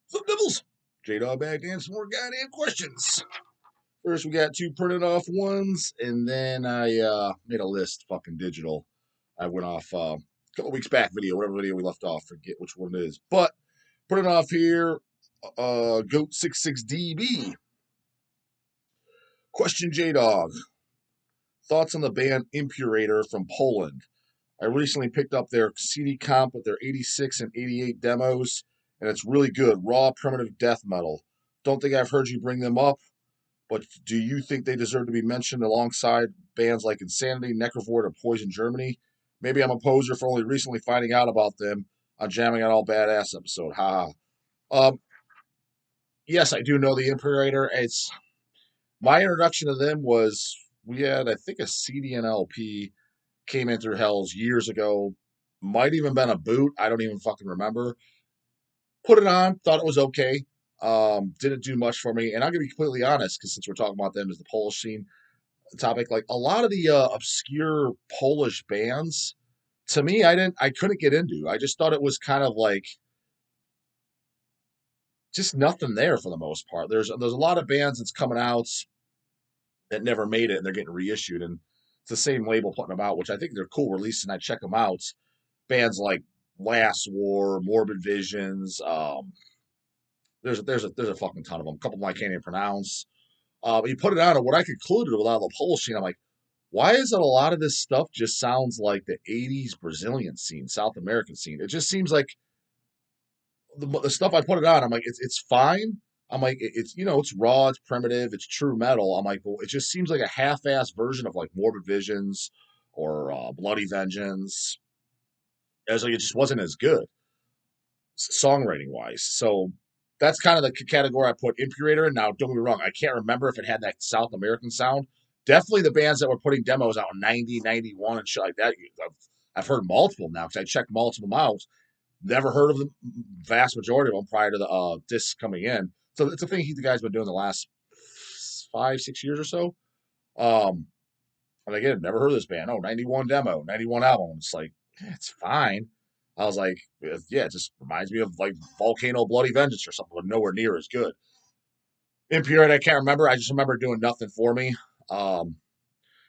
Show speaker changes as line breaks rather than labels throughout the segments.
Some Devils. J-Dog back to answer more goddamn questions. First, we got two printed off ones, and then I made a list, fucking digital. I went off a couple weeks back video, whatever video we left off, forget which one it is. But printed off here, Goat66DB. Question J-Dog. Thoughts on the band Impurator from Poland? I recently picked up their CD comp with their 86 and 88 demos, and it's really good. Raw, primitive death metal. Don't think I've heard you bring them up, but do you think they deserve to be mentioned alongside bands like Insanity, Necrovoid, or Poison Germany? Maybe I'm a poser for only recently finding out about them on Jamming on All Badass episode. Ha ha. Yes, I do know the Imperator. It's my introduction to them was we had, I think, a CD and LP came in through Hells years ago. Might even been a boot. I don't even fucking remember. Put it on, thought it was okay. Didn't do much for me. And I'm gonna be completely honest, because since we're talking about them as the Polish scene topic, like a lot of the obscure Polish bands, to me, I couldn't get into. I just thought it was kind of like just nothing there for the most part. There's a lot of bands that's coming out that never made it and they're getting reissued, and it's the same label putting them out, which I think they're cool releases, and I check them out. Bands like Last War, Morbid Visions, there's a fucking ton of them. A couple of them I can't even pronounce. But you put it on, and what I concluded with all the Polish scene, I'm like, why is it a lot of this stuff just sounds like the 80s Brazilian scene, South American scene? It just seems like the stuff I put it on, I'm like, it's fine. I'm like, it's it's raw, it's primitive, it's true metal. I'm like, well, it just seems like a half-ass version of like Morbid Visions or Bloody Vengeance. As like it just wasn't as good songwriting wise. So that's kind of the category I put Impurator in. Now, don't get me wrong, I can't remember if it had that South American sound. Definitely the bands that were putting demos out in 90, 91, and shit like that. I've heard multiple now because I checked multiple out. Never heard of the vast majority of them prior to the discs coming in. So it's a thing the guy's been doing the last 5, 6 years or so. And again, never heard of this band. Oh, 91 demo, 91 album. It's like, it's fine. I was like, yeah, it just reminds me of like Volcano Bloody Vengeance or something, but nowhere near as good. Impurity, I can't remember. I just remember doing nothing for me. Um,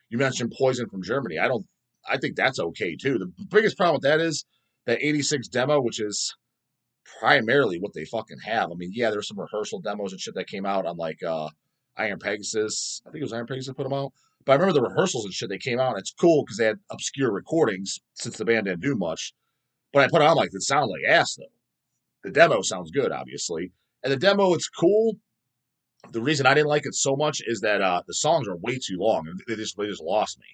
you mentioned Poison from Germany. I think that's okay too. The biggest problem with that is that 86 demo, which is primarily what they fucking have. I mean, yeah, there's some rehearsal demos and shit that came out on like Iron Pegasus. I think it was Iron Pegasus that put them out. But I remember the rehearsals and shit they came out. And it's cool because they had obscure recordings since the band didn't do much. But I put it on like, it sounds like ass though. The demo sounds good, obviously. And the demo, it's cool. The reason I didn't like it so much is that the songs are way too long. They just lost me.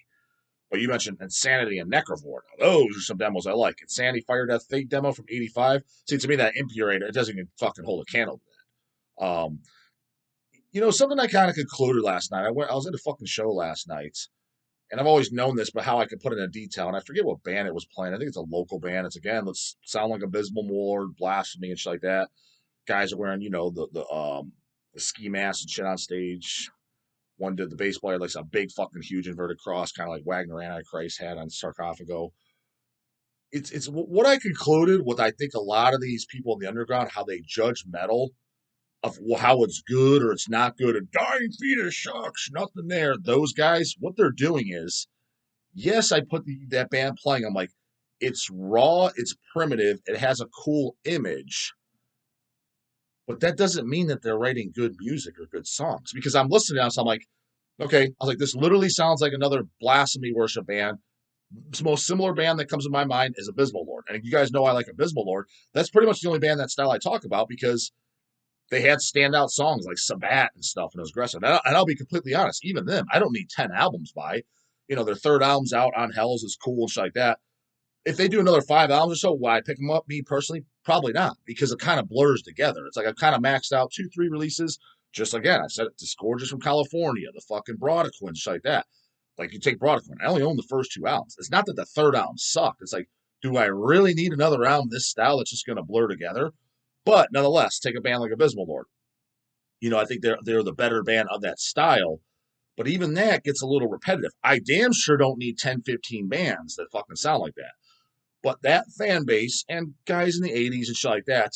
But you mentioned Insanity and Necrovoid. Those are some demos I like. Insanity Fire Death Fate demo from '85. See, to me, that Impurator, it doesn't even fucking hold a candle to that. Something I kind of concluded last night. I was at a fucking show last night, and I've always known this, but how I could put it in detail, and I forget what band it was playing. I think it's a local band. It's again, let's sound like Abysmal Lord, Blasphemy, and shit like that. Guys are wearing, the ski mask and shit on stage. One did the bass player like a big fucking huge inverted cross, kind of like Wagner Antichrist had on Sarcophago. It's what I concluded with. I think a lot of these people in the underground, how they judge metal of how it's good or it's not good. A dying fetus sucks, nothing there. Those guys, what they're doing is, yes, I put that band playing. I'm like, it's raw, it's primitive, it has a cool image, but that doesn't mean that they're writing good music or good songs. Because I'm listening now, so I'm like, okay, I was like, this literally sounds like another blasphemy worship band. The most similar band that comes to my mind is Abysmal Lord. And you guys know I like Abysmal Lord. That's pretty much the only band that style I talk about because they had standout songs like Sabat and stuff, and it was aggressive. And I'll be completely honest, even them, I don't need 10 albums by. Their third album's out on Hells is cool and shit like that. If they do another 5 albums or so, will I pick them up? Me personally, probably not, because it kind of blurs together. It's like I've kind of maxed out 2, 3 releases. Just again, I said it, Disgorgeous from California, the fucking Brodequin, shit like that. Like you take Brodequin, I only own the first 2 albums. It's not that the third album sucked. It's like, do I really need another album this style that's just going to blur together? But nonetheless, take a band like Abysmal Lord. I think they're the better band of that style. But even that gets a little repetitive. I damn sure don't need 10, 15 bands that fucking sound like that. But that fan base and guys in the 80s and shit like that,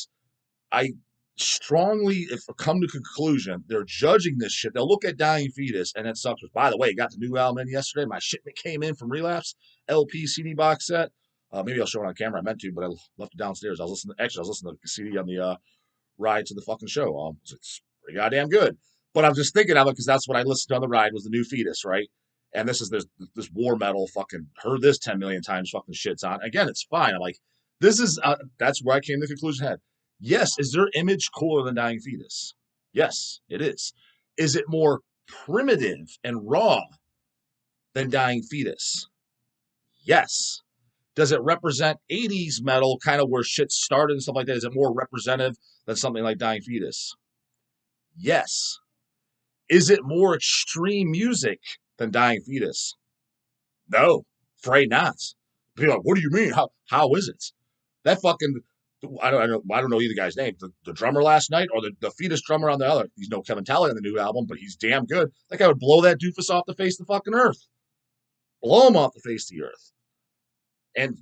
I strongly if come to conclusion they're judging this shit. They'll look at Dying Fetus and it sucks. By the way, got the new album in yesterday. My shipment came in from Relapse LP CD box set. Maybe I'll show it on camera. I meant to, but I left it downstairs. I was listening to the CD on the ride to the fucking show. It's pretty goddamn good. But I'm just thinking of it because that's what I listened to on the ride was the new Fetus, right? And this is this war metal fucking heard this 10 million times fucking shits on. Again, it's fine. I'm like, this is that's where I came to the conclusion. Had yes, is their image cooler than Dying Fetus? Yes, it is. Is it more primitive and raw than Dying Fetus? Yes. Does it represent 80s metal, kind of where shit started and stuff like that? Is it more representative than something like Dying Fetus? Yes. Is it more extreme music than Dying Fetus? No, afraid not. People are like, what do you mean? How is it? That fucking I don't know either guy's name. The drummer last night or the Fetus drummer on the other. He's no Kevin Talley on the new album, but he's damn good. That guy would blow that doofus off the face of the fucking earth. Blow him off the face of the earth. And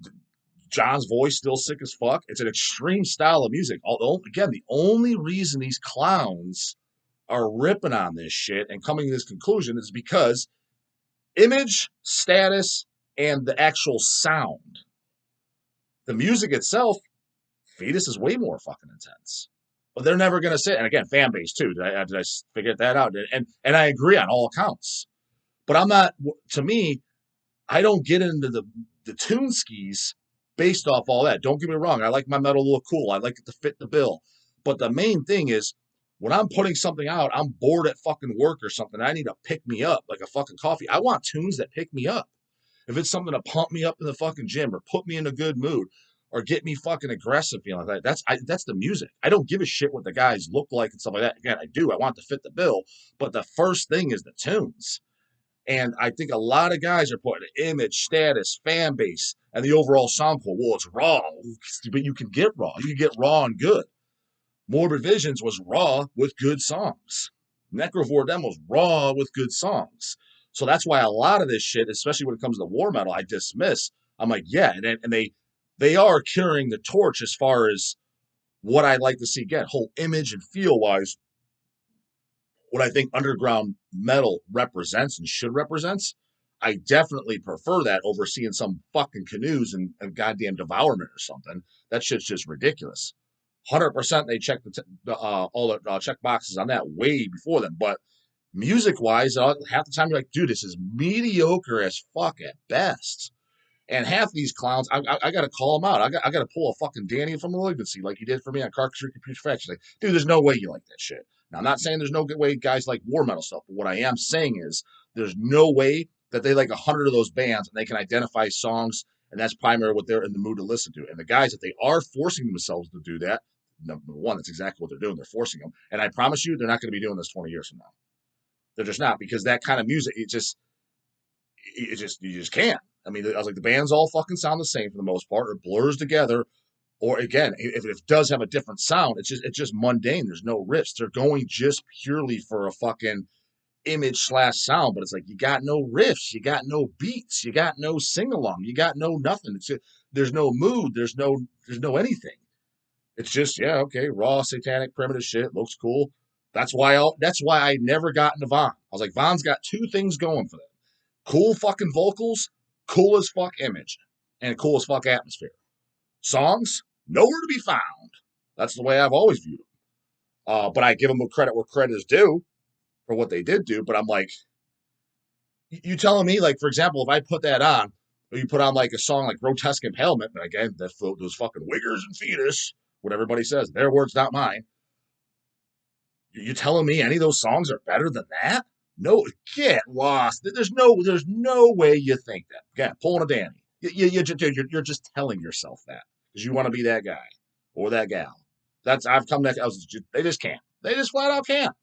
John's voice still sick as fuck. It's an extreme style of music. Although, again, the only reason these clowns are ripping on this shit and coming to this conclusion is because image, status, and the actual sound. The music itself, Fetus is way more fucking intense. But they're never going to say, and again, fan base too. Did I figure that out? And I agree on all accounts. But I'm not, to me, I don't get into the tune skis based off all that. Don't get me wrong. I like my metal to look cool. I like it to fit the bill. But the main thing is when I'm putting something out, I'm bored at fucking work or something. I need to pick me up like a fucking coffee. I want tunes that pick me up. If it's something to pump me up in the fucking gym or put me in a good mood or get me fucking aggressive feeling like that, that's the music. I don't give a shit what the guys look like and stuff like that. Again, I do. I want to fit the bill. But the first thing is the tunes. And I think a lot of guys are putting image, status, fan base, and the overall sound quality. Well, it's raw, but you can get raw. You can get raw and good. Morbid Visions was raw with good songs. Necrovore Dem was raw with good songs. So that's why a lot of this shit, especially when it comes to war metal, I dismiss. I'm like, yeah, and they are carrying the torch as far as what I'd like to see again, whole image and feel wise. What I think underground metal represents and should represent, I definitely prefer that over seeing some fucking canoes and goddamn devourment or something. That shit's just ridiculous. 100% they check all the check boxes on that way before them. But music wise, half the time you're like, dude, this is mediocre as fuck at best. And half these clowns, I got to call them out. I got to pull a fucking Danny from Malignancy like you did for me on Carcassonne Computer Factory. Like, dude, there's no way you like that shit. Now, I'm not saying there's no good way guys like war metal stuff, but what I am saying is there's no way that they like 100 of those bands and they can identify songs, and that's primarily what they're in the mood to listen to. And the guys that they are forcing themselves to do that, number one, that's exactly what they're doing. They're forcing them. And I promise you, they're not going to be doing this 20 years from now. They're just not, because that kind of music, you just can't. I mean, I was like, the bands all fucking sound the same for the most part, or blurs together, or again, if it does have a different sound, it's just mundane. There's no riffs. They're going just purely for a fucking image/sound, but it's like you got no riffs, you got no beats, you got no sing along, you got no nothing. There's no mood, there's no anything. It's just yeah, okay, raw, satanic, primitive shit. Looks cool. That's why I never got into Von. I was like, Von's got two things going for them: cool fucking vocals, cool as fuck image, and cool as fuck atmosphere. Songs, nowhere to be found. That's the way I've always viewed them. But I give them credit where credit is due for what they did do. But I'm like, you telling me, like, for example, if I put that on, or you put on like a song like Grotesque Impalement, but again, those fucking Wiggers and Fetus, what everybody says, their words, not mine. You telling me any of those songs are better than that? No, get lost. There's no way you think that. Again, pulling a Danny. You're just telling yourself that because you want to be that guy or that gal. I've come to that. They just can't. They just flat out can't.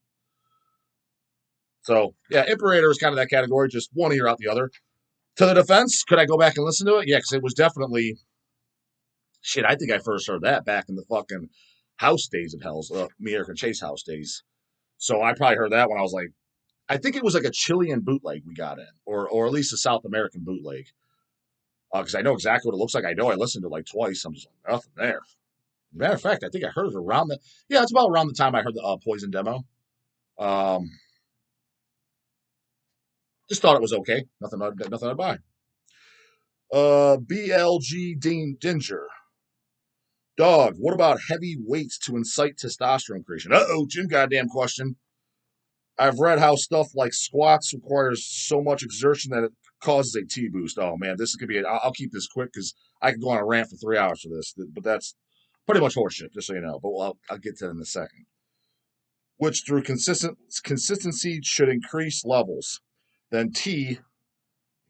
So yeah, Imperator is kind of that category. Just one ear out the other. To the defense, could I go back and listen to it? Yeah, because it was definitely shit. I think I first heard that back in the fucking house days of Hell's, American Chase house days. So I probably heard that when I was like, I think it was like a Chilean bootleg we got in, or at least a South American bootleg. Because I know exactly what it looks like. I know I listened to it like twice. I'm just like, nothing there. Matter of fact, I think I heard it around the yeah, it's about around the time I heard the Poison demo. Um, just thought it was okay. Nothing I'd buy. BLG Dean Dinger. Dog, what about heavy weights to incite testosterone creation? Uh-oh, Jim goddamn question. I've read how stuff like squats requires so much exertion that it causes a T boost. Oh man, this could be it. I'll keep this quick because I could go on a rant for 3 hours for this, but that's pretty much horseshit, just so you know. But I'll get to that in a second. Which through consistency should increase levels. Then T,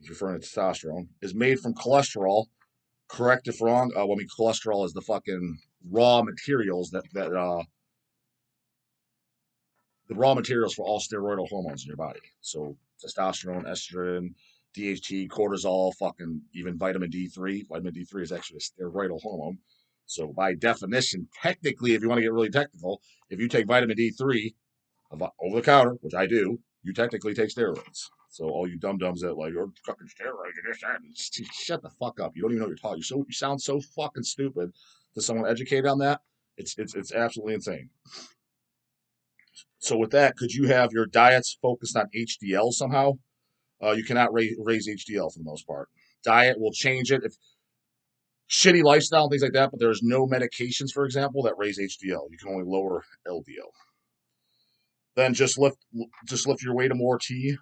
referring to testosterone, is made from cholesterol. Correct if wrong. Cholesterol is the fucking raw materials the raw materials for all steroidal hormones in your body. So testosterone, estrogen, DHT, cortisol, fucking even vitamin D3. Vitamin D3 is actually a steroidal hormone. So by definition, technically, if you want to get really technical, if you take vitamin D3 over the counter, which I do, you technically take steroids. So all you dum dums that like you're fucking steroids and this that, shut the fuck up. You don't even know what you're talking. You sound so fucking stupid to someone educated on that. It's absolutely insane. So with that, could you have your diets focused on HDL somehow? You cannot raise HDL for the most part. Diet will change it if shitty lifestyle and things like that, but there's no medications, for example, that raise HDL. You can only lower LDL. Then just lift your weight to more T.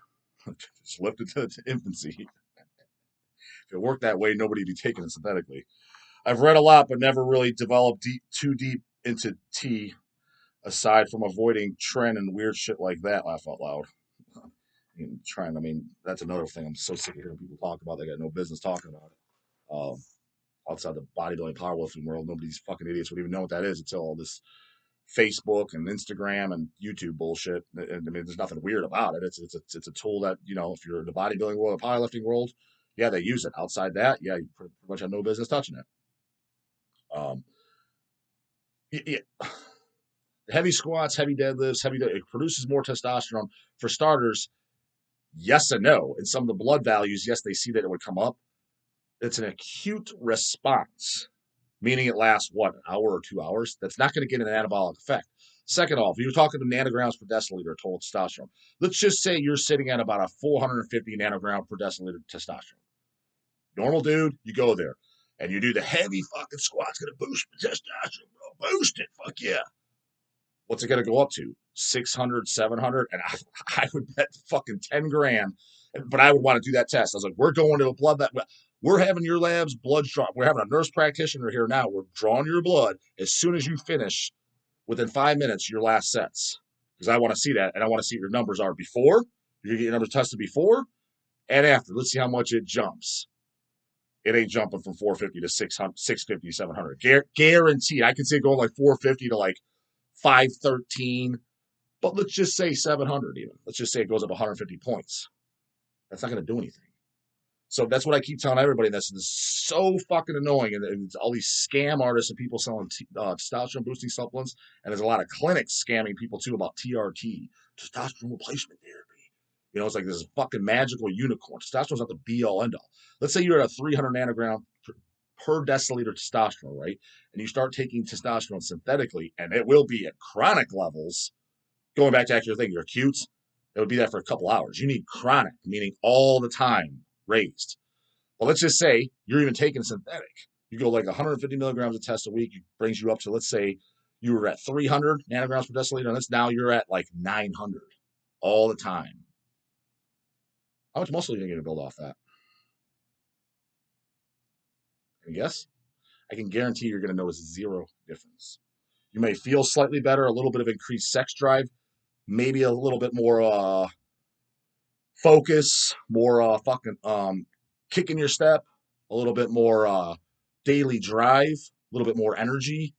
Just lift it to infancy. If it worked that way, nobody'd be taking it synthetically. I've read a lot, but never really developed too deep into T, aside from avoiding trend and weird shit like that. Laugh out loud. Trend. I mean, that's another thing. I'm so sick of hearing people talk about. They got no business talking about it. Outside the bodybuilding powerlifting world, nobody's fucking idiots would even know what that is until all this Facebook and Instagram and YouTube bullshit. I mean, there's nothing weird about it. It's a tool that, if you're in the bodybuilding world, the powerlifting world, yeah, they use it. Outside that, yeah, you pretty much have no business touching it. Yeah, heavy squats, heavy deadlifts, it produces more testosterone. For starters, yes and no. In some of the blood values, yes, they see that it would come up. It's an acute response, meaning it lasts, what, an hour or 2 hours? That's not going to get an anabolic effect. Second off, you're talking to nanograms per deciliter total testosterone. Let's just say you're sitting at about a 450 nanogram per deciliter testosterone. Normal dude, you go there and you do the heavy fucking squats, going to boost the testosterone, bro. Boost it, fuck yeah. What's it going to go up to? 600, 700? And I would bet fucking 10 grand, but I would want to do that test. I was like, we're going to a blood that we're having your labs blood draw. We're having a nurse practitioner here now. We're drawing your blood as soon as you finish within 5 minutes, your last sets. Because I want to see that. And I want to see what your numbers are before. You're going to get your numbers tested before and after. Let's see how much it jumps. It ain't jumping from 450 to 600, 650, 700. Guaranteed. I can see it going like 450 to like 513, but let's just say 700 even. Let's just say it goes up 150 points. That's not going to do anything. So that's what I keep telling everybody. This is so fucking annoying. And all these scam artists and people selling testosterone boosting supplements. And there's a lot of clinics scamming people too about TRT, testosterone replacement therapy. It's like this fucking magical unicorn. Testosterone's not the be all end all. Let's say you're at a 300 nanogram per deciliter testosterone, right? And you start taking testosterone synthetically, and it will be at chronic levels. Going back to your thing, you're acute, it would be that for a couple hours. You need chronic, meaning all the time raised. Well, let's just say you're even taking synthetic. You go like 150 milligrams of test a week, it brings you up to, let's say, you were at 300 nanograms per deciliter, and now you're at like 900 all the time. How much muscle are you going to build off that? Any guess? I can guarantee you're going to notice zero difference. You may feel slightly better, a little bit of increased sex drive, maybe a little bit more focus, more fucking kick in your step, a little bit more daily drive, a little bit more energy,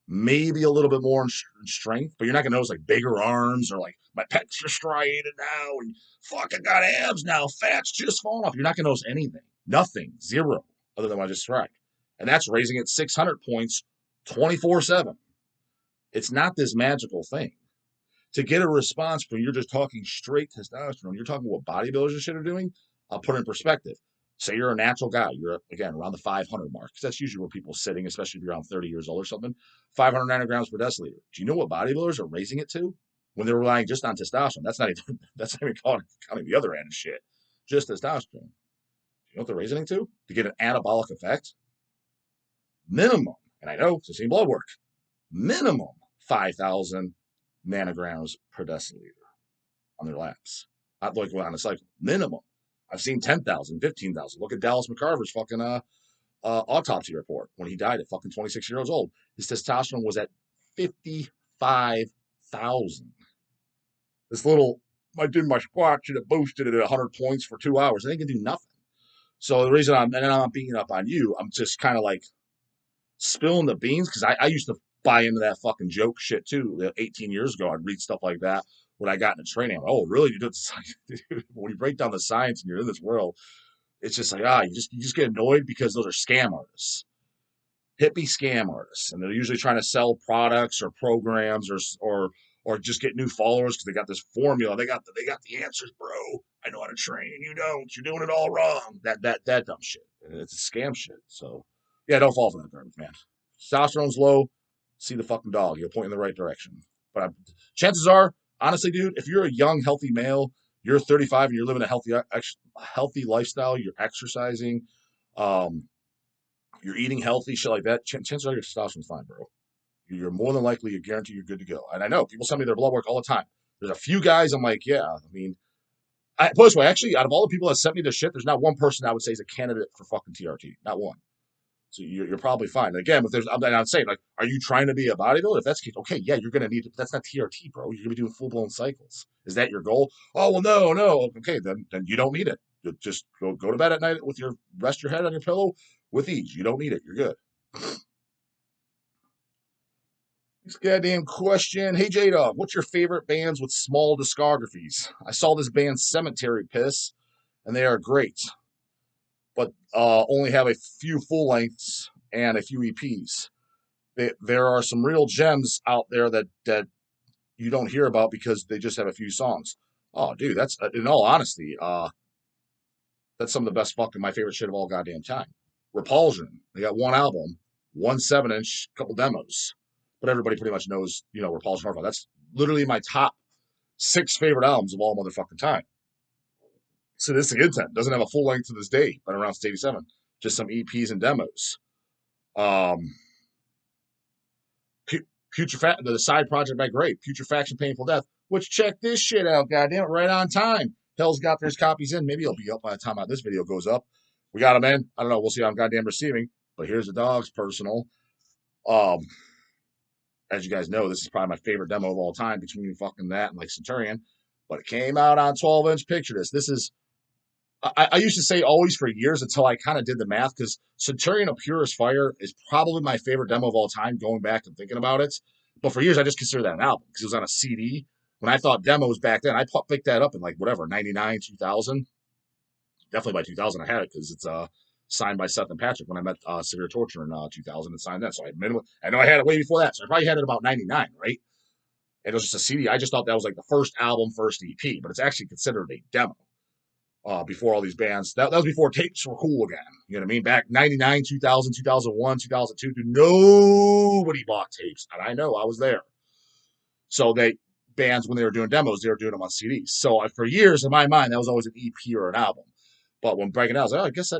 maybe a little bit more in strength, but you're not going to notice like bigger arms or like my pecs are striated now and fucking got abs now, fat's just falling off. You're not going to notice anything, nothing, zero, other than what I just described. And that's raising it 600 points 24/7. It's not this magical thing. To get a response when you're just talking straight testosterone, you're talking what bodybuilders and shit are doing, I'll put it in perspective. Say you're a natural guy, you're again around the 500 mark, because that's usually where people are sitting, especially if you're around 30 years old or something. 500 nanograms per deciliter. Do you know what bodybuilders are raising it to when they're relying just on testosterone? That's not even counting the other end of shit, just testosterone. You know what they're raising it to get an anabolic effect? Minimum, and I know it's the same blood work, minimum 5,000 nanograms per deciliter on their labs. Not like on a cycle, minimum. I've seen 10,000, 15,000. Look at Dallas McCarver's fucking autopsy report when he died at fucking 26 years old. His testosterone was at 55,000. This little, I did my squats and it boosted it at 100 points for 2 hours. It ain't gonna do nothing. So the reason I'm not beating up on you, I'm just kind of like spilling the beans because I used to buy into that fucking joke shit too. 18 years ago, I'd read stuff like that when I got into training. I'm like, oh, really? You did the when you break down the science and you're in this world, it's just like you just get annoyed because those are scam artists, hippie scam artists, and they're usually trying to sell products or programs or just get new followers because they got this formula. They got the answers, bro. I know how to train. You don't. You're doing it all wrong. That dumb shit. It's a scam shit. So yeah, don't fall for that garbage, man. Testosterone's low. See the fucking dog. You'll point in the right direction. But chances are, honestly, dude, if you're a young, healthy male, you're 35 and you're living a healthy lifestyle, you're exercising, you're eating healthy, shit like that, chances are your testosterone's fine, bro. You're more than likely, you guarantee you're good to go. And I know people send me their blood work all the time. There's a few guys I'm like, yeah, I mean, put it this way, actually, out of all the people that sent me this shit, there's not one person I would say is a candidate for fucking TRT. Not one. So you're probably fine. And again, if there's, I'm not saying, like, are you trying to be a bodybuilder? If that's the case, okay, yeah, you're going to need it. But that's not TRT, bro. You're going to be doing full blown cycles. Is that your goal? Oh, well, no. Okay, then you don't need it. Just go to bed at night with rest your head on your pillow with ease. You don't need it. You're good. This goddamn question. Hey, J-Dog, what's your favorite bands with small discographies? I saw this band Cemetery Piss, and they are great, but only have a few full lengths and a few EPs. There are some real gems out there that you don't hear about because they just have a few songs. Oh, dude, that's in all honesty, that's some of the best fucking my favorite shit of all goddamn time. Repulsion, they got one album, 1 7-inch, couple demos, but everybody pretty much knows, Repulsion. That's literally my top 6 favorite albums of all motherfucking time. Sadistic Intent doesn't have a full length to this day, been around since '87, just some EPs and demos. The side project by Grave, Putrefaction, Painful Death, which check this shit out, goddamn it, right on time. Hell's got their copies in. Maybe it'll be up by the time this video goes up. We got them in. I don't know. We'll see how I'm goddamn receiving. But here's the dog's personal. As you guys know, this is probably my favorite demo of all time between fucking that and like Centurion. But it came out on 12-inch. Picture this. This is I used to say always for years until I kind of did the math, because Centurion of Purest Fire is probably my favorite demo of all time, going back and thinking about it. But for years, I just considered that an album because it was on a CD. When I thought demos back then, I picked that up in like whatever, 99, 2000. Definitely by 2000, I had it because it's signed by Seth and Patrick when I met Severe Torture in 2000 and signed that. So I know I had it way before that. So I probably had it about 99, right? And it was just a CD. I just thought that was like the first album, first EP, but it's actually considered a demo. Before all these bands. That was before tapes were cool again. You know what I mean? Back 99, 2000, 2001, 2002, nobody bought tapes. And I know, I was there. So bands, when they were doing demos, they were doing them on CDs. So for years, in my mind, that was always an EP or an album. But when breaking out, I was like, I guess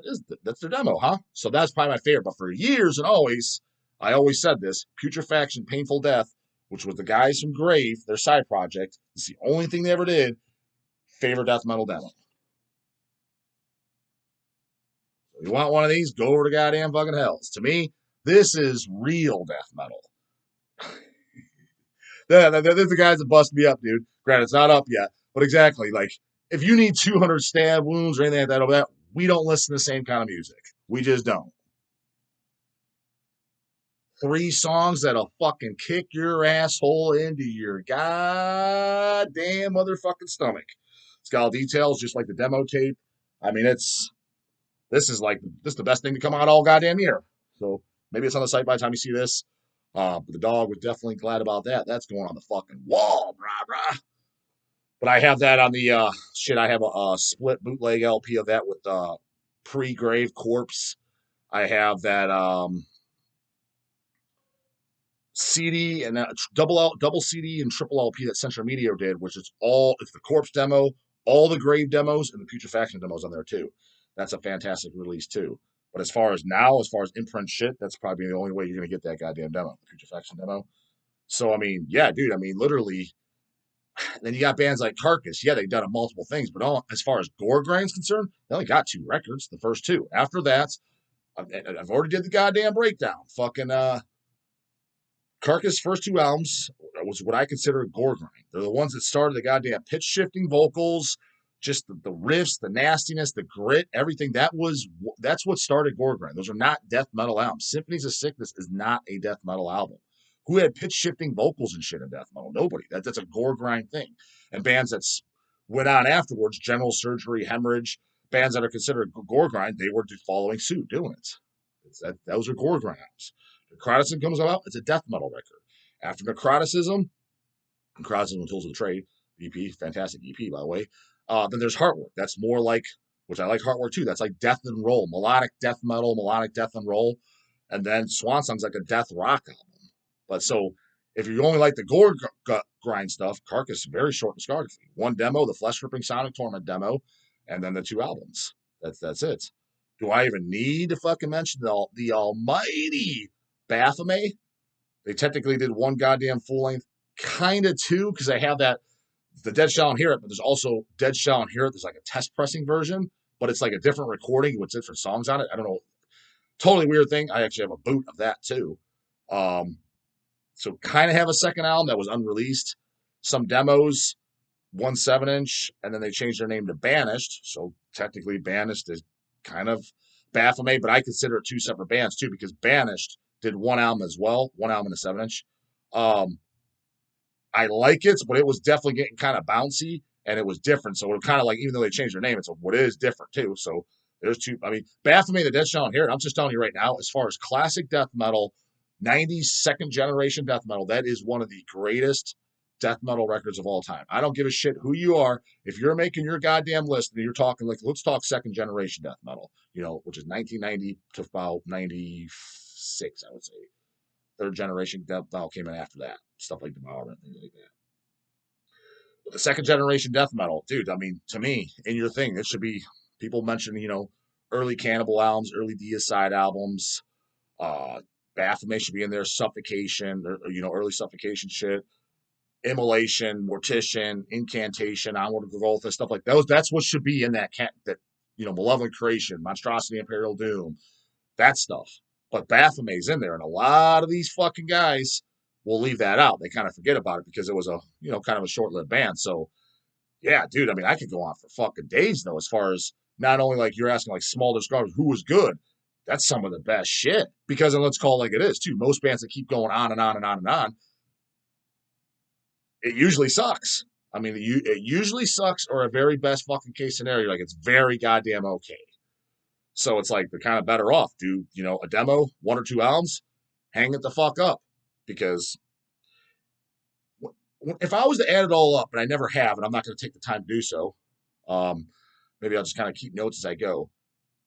that's their demo, huh? So that's probably my favorite. But for years and always, I always said this, Putrefaction, Painful Death, which was the guys from Grave, their side project, it's the only thing they ever did, favorite death metal demo. You want one of these? Go over to goddamn fucking Hells. To me, this is real death metal. There's the guys that bust me up, dude. Granted, it's not up yet, but exactly. Like, if you need 200 stab wounds or anything like that over that, we don't listen to the same kind of music. We just don't. 3 songs that'll fucking kick your asshole into your goddamn motherfucking stomach. It's got all details, just like the demo tape. I mean, this is the best thing to come out all goddamn year. So maybe it's on the site by the time you see this. But the dog was definitely glad about that. That's going on the fucking wall, brah. But I have that on the I have a split bootleg LP of that with pre-grave corpse. I have that CD and double CD and triple LP that Central Media did, which is it's the corpse demo, all the grave demos, and the putrefaction demos on there too. That's a fantastic release too. But as far as imprint shit, that's probably the only way you're gonna get that goddamn demo, the putrefaction demo. So I mean, yeah, dude. I mean, literally. Then you got bands like Carcass. Yeah, they've done multiple things, but as far as gore grind's concerned, they only got 2 records, the first 2. After that, I've already did the goddamn breakdown. Fucking Carcass' first 2 albums was what I consider gore grind. They're the ones that started the goddamn pitch shifting vocals, just the riffs, the nastiness, the grit, everything. That's what started gore grind. Those are not death metal albums. Symphonies of Sickness is not a death metal album. Who had pitch shifting vocals and shit in death metal? Nobody. That's a gore grind thing. And bands that went on afterwards, General Surgery, Hemorrhage, bands that are considered gore grind, they were following suit doing it. Those are gore grinds. Necroticism comes out, it's a death metal record. After Necroticism and Tools of the Trade, EP, fantastic EP, by the way. Then there's Heartwork. That's more like, which I like Heartwork too. That's like death and roll, melodic death metal, melodic death and roll. And then Swan Song's like a death rock album. But so if you only like the gore grind stuff, Carcass, very short discography. 1 demo, the Flesh Ripping Sonic Torment demo, and then the 2 albums. That's it. Do I even need to fucking mention the almighty Baphomet? They technically did 1 goddamn full length, kind of 2, because I have that. The Dead Shall Hear It, but there's also Dead Shall Hear It. There's like a test pressing version, but it's like a different recording with different songs on it. I don't know. Totally weird thing. I actually have a boot of that too. So kind of have a second album that was unreleased. Some demos, 1 7-inch, and then they changed their name to Banished. So technically Banished is kind of Baphomet, but I consider it 2 separate bands too, because Banished did 1 album as well, 1 album and a 7-inch. I like it, but it was definitely getting kind of bouncy, and it was different. So it was kind of like, even though they changed their name, it's what is different too. So there's 2. I mean, Baphomet, the Dead Shall Hear It. I'm just telling you right now, as far as classic death metal, 90s second generation death metal, that is one of the greatest death metal records of all time. I don't give a shit who you are. If you're making your goddamn list and you're talking like, let's talk second generation death metal, which is 1990 to about 96, I would say. Third generation death metal came in after that. Stuff like Devour and things like that. But the second generation death metal, dude, I mean, to me, in your thing, it should be, people mention, early Cannibal albums, early Deicide albums, Baphomet should be in there, Suffocation, or, early Suffocation shit, Immolation, Mortician, Incantation, Onward to Golgotha, stuff like those. That's what should be in that, Malevolent Creation, Monstrosity, Imperial Doom, that stuff. But Baphomet's in there, and a lot of these fucking guys will leave that out. They kind of forget about it because it was a, kind of a short-lived band. So, yeah, dude, I mean, I could go on for fucking days, though, as far as not only like you're asking like small discographies, who was good. That's some of the best shit. Because, and let's call it like it is, too. Most bands that keep going on and on and on and on, it usually sucks. I mean, it usually sucks, or a very best fucking case scenario, like it's very goddamn okay. So it's like they're kind of better off. Do, a demo, 1 or 2 albums, hang it the fuck up. Because if I was to add it all up, and I never have, and I'm not going to take the time to do so, maybe I'll just kind of keep notes as I go.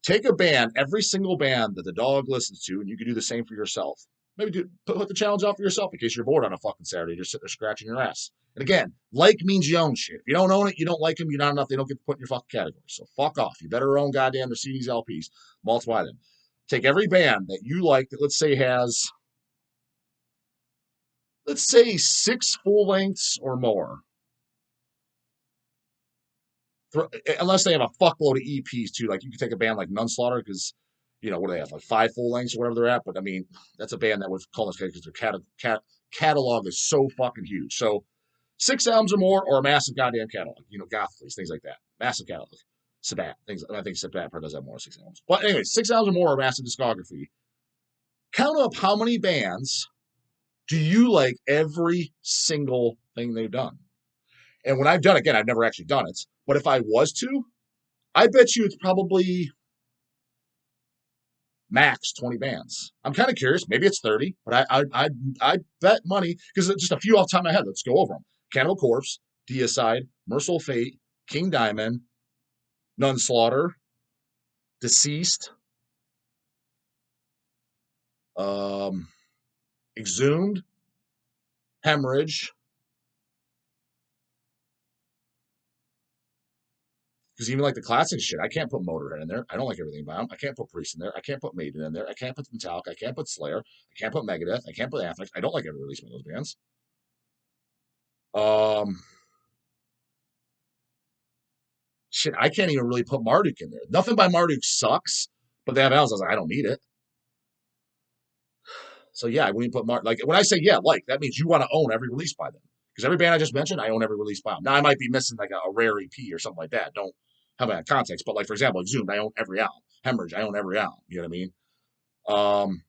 Take a band, every single band that the dog listens to, and you can do the same for yourself. Maybe put the challenge out for yourself in case you're bored on a fucking Saturday. You're sitting there scratching your ass. And again, like means you own shit. If you don't own it, you don't like them, you're not enough, they don't get put in your fucking category. So fuck off. You better own goddamn their CDs, LPs. Multiply them. Take every band that you like that, let's say, has, 6 full lengths or more. Unless they have a fuckload of EPs too. Like you could take a band like Nunslaughter because, what do they have, like 5 full lengths or whatever they're at. But I mean, that's a band that would call this because their catalog is so fucking huge. So 6 albums or more, or a massive goddamn catalog. Goth Police, things like that. Massive catalog. Sabat, things. I think Sabat probably does have more than 6 albums. But anyway, 6 albums or more, or massive discography. Count up how many bands do you like every single thing they've done. And when I've done it, again, I've never actually done it. But if I was to, I bet you it's probably max 20 bands. I'm kind of curious. Maybe it's 30, but I bet money, because just a few off the top of my head. Let's go over them. Cannibal Corpse, Deicide, Merciful Fate, King Diamond, Nunslaughter, Deceased, um, Exhumed, Hemorrhage. Because even like the classic shit, I can't put Motorhead in there. I don't like everything about them. I can't put Priest in there. I can't put Maiden in there. I can't put Metallica. I can't put Slayer. I can't put Megadeth. I can't put Anthrax. I don't like every release by those bands. Um, shit, I can't even really put Marduk in there. Nothing by Marduk sucks, but they have albums. I was like, I don't need it. So yeah, I wouldn't put Marduk. Like when I say yeah, like that means you want to own every release by them. Because every band I just mentioned, I own every release by them. Now I might be missing like a rare EP or something like that. Don't have that context. But like for example, Exhumed, I own every album. Hemorrhage, I own every album. You know what I mean? Um,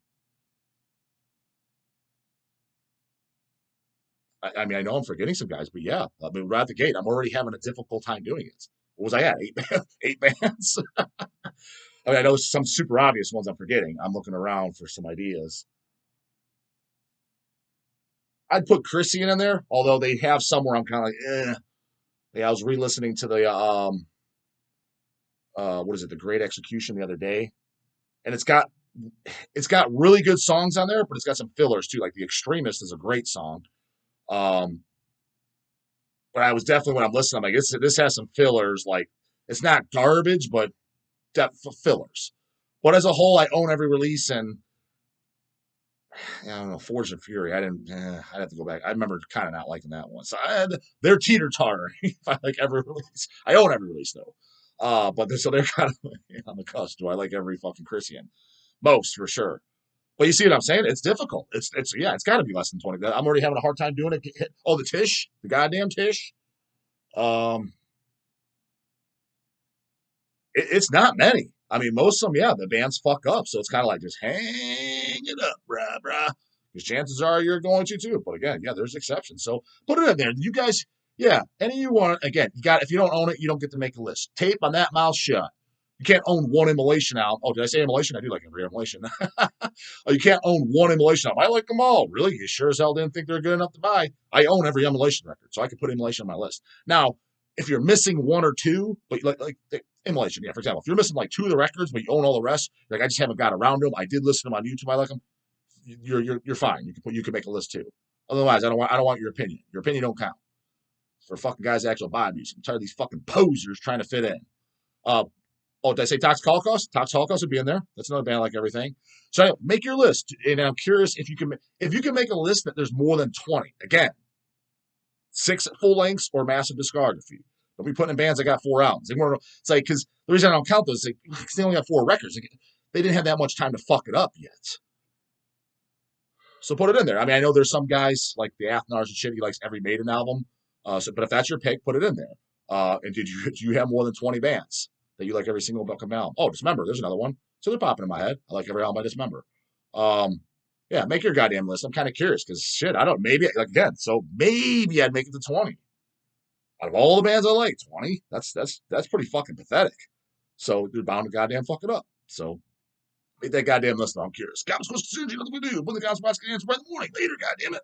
I mean, I know I'm forgetting some guys, but yeah, I mean, right at the gate, I'm already having a difficult time doing it. What was I at? Eight bands? I mean, I know some super obvious ones I'm forgetting. I'm looking around for some ideas. I'd put Christian in there, although they have somewhere I'm kind of like, eh. Yeah, I was re-listening to the what is it, the Great Execution the other day, and it's got really good songs on there, but it's got some fillers too. Like The Extremist is a great song. Um, but I was definitely when I'm listening, I'm like, this has some fillers. Like it's not garbage, but fillers. But as a whole, I own every release, and I don't know, Forge and Fury. I didn't. I'd have to go back. I remember kind of not liking that one. So they're teeter totter. If I like every release, I own every release though. But they're kind of on the cusp. Do I like every fucking Christian? Most for sure. But you see what I'm saying? It's difficult. It's yeah. It's got to be less than 20. I'm already having a hard time doing it. Oh, the Tish, the goddamn Tish. Um, it's not many. I mean, most of them, yeah, the bands fuck up. So it's kind of like just hang it up, brah, brah. Because chances are you're going to too. But again, yeah, there's exceptions. So put it in there. You guys, yeah, any of you want it, again, you got if you don't own it, you don't get to make a list. Tape on that mouth shut. You can't own one Immolation album. Oh, did I say Immolation? I do like every Immolation. Oh, you can't own one Immolation album. I like them all. Really? You sure as hell didn't think they're good enough to buy. I own every Immolation record, so I could put Immolation on my list. Now, if you're missing one or two, but like Immolation, yeah, for example, if you're missing like two of the records, but you own all the rest, like I just haven't got around them. I did listen to them on YouTube. I like them. You're fine. You can make a list too. Otherwise, I don't want your opinion. Your opinion don't count for fucking guys that actually buy music. I'm tired of these fucking posers trying to fit in. Uh, oh, did I say Toxic Holocaust? Toxic Holocaust would be in there. That's another band like everything. So anyway, make your list, and I'm curious if you can make a list that there's more than 20. Again, 6 full lengths or massive discography. Don't be putting in bands that got 4 albums. It's like because the reason I don't count those is like, they only got 4 records. Like, they didn't have that much time to fuck it up yet. So put it in there. I mean, I know there's some guys like the Athnars and shit. He likes every Maiden album. But if that's your pick, put it in there. And do you have more than 20 bands that you like every single fucking album? Oh, Dismember. There's another one. So they're popping in my head. I like every album by Dismember. Um, yeah, make your goddamn list. I'm kind of curious because shit, I don't. Maybe like again. So maybe I'd make it to 20. Out of all the bands I like, 20. That's pretty fucking pathetic. So they're bound to goddamn fuck it up. So make that goddamn list. I'm curious. Cops, questions, nothing we do. Put the cops, answer by the morning. Later, goddamn it.